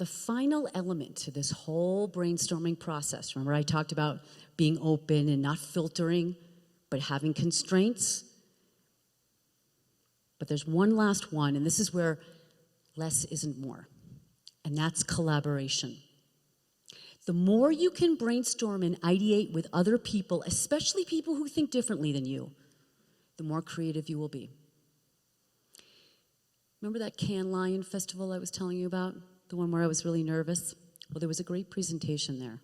the final element to this whole brainstorming process, remember I talked about being open and not filtering, but having constraints? But there's one last one, and this is where less isn't more, and that's collaboration. The more you can brainstorm and ideate with other people, especially people who think differently than you, the more creative you will be. Remember that Cannes Lion Festival I was telling you about? The one where I was really nervous? Well, there was a great presentation there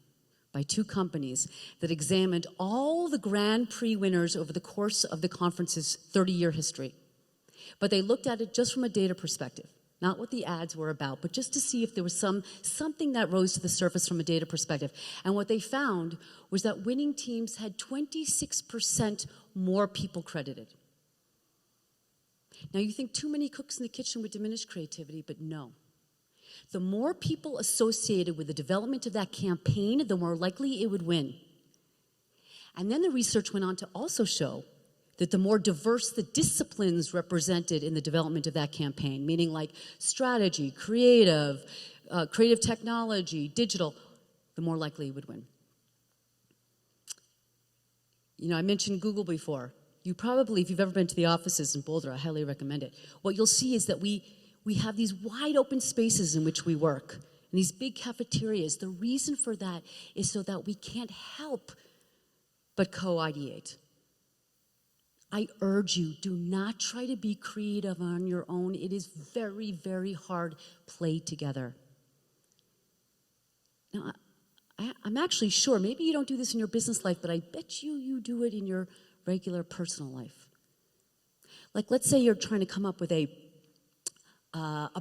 by two companies that examined all the Grand Prix winners over the course of the conference's 30-year history. But they looked at it just from a data perspective, not what the ads were about, but just to see if there was something that rose to the surface from a data perspective. And what they found was that winning teams had 26% more people credited. Now, you think too many cooks in the kitchen would diminish creativity, but no. The more people associated with the development of that campaign, the more likely it would win. And then the research went on to also show that the more diverse the disciplines represented in the development of that campaign, meaning like strategy, creative technology, digital, the more likely it would win. You know, I mentioned Google before. You probably, if you've ever been to the offices in Boulder, I highly recommend it. What you'll see is that we have these wide open spaces in which we work, and these big cafeterias. The reason for that is so that we can't help but co-ideate. I urge you, do not try to be creative on your own. It is very, very hard. Play together. Now, I'm actually sure, maybe you don't do this in your business life, but I bet you do it in your regular personal life. Like, let's say you're trying to come up with a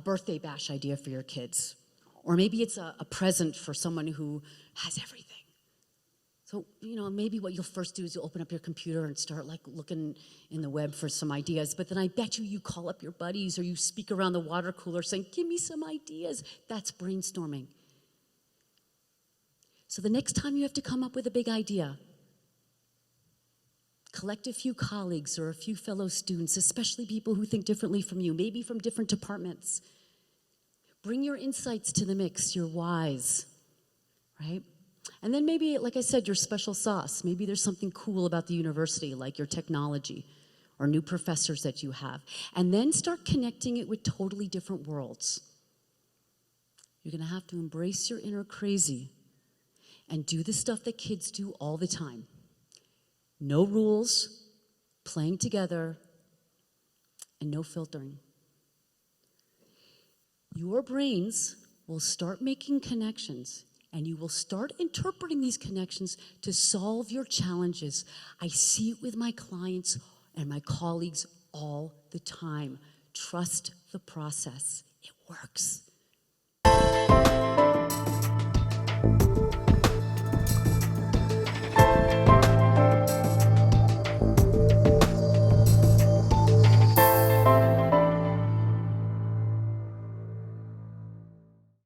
birthday bash idea for your kids. Or maybe it's a present for someone who has everything. So, you know, maybe what you'll first do is you'll open up your computer and start like looking in the web for some ideas. But then I bet you call up your buddies or you speak around the water cooler saying, give me some ideas. That's brainstorming. So the next time you have to come up with a big idea, collect a few colleagues or a few fellow students, especially people who think differently from you, maybe from different departments. Bring your insights to the mix, your whys, right? And then maybe, like I said, your special sauce. Maybe there's something cool about the university, like your technology or new professors that you have. And then start connecting it with totally different worlds. You're going to have to embrace your inner crazy and do the stuff that kids do all the time. No rules, playing together, and no filtering. Your brains will start making connections, and you will start interpreting these connections to solve your challenges. I see it with my clients and my colleagues all the time. Trust the process. It works.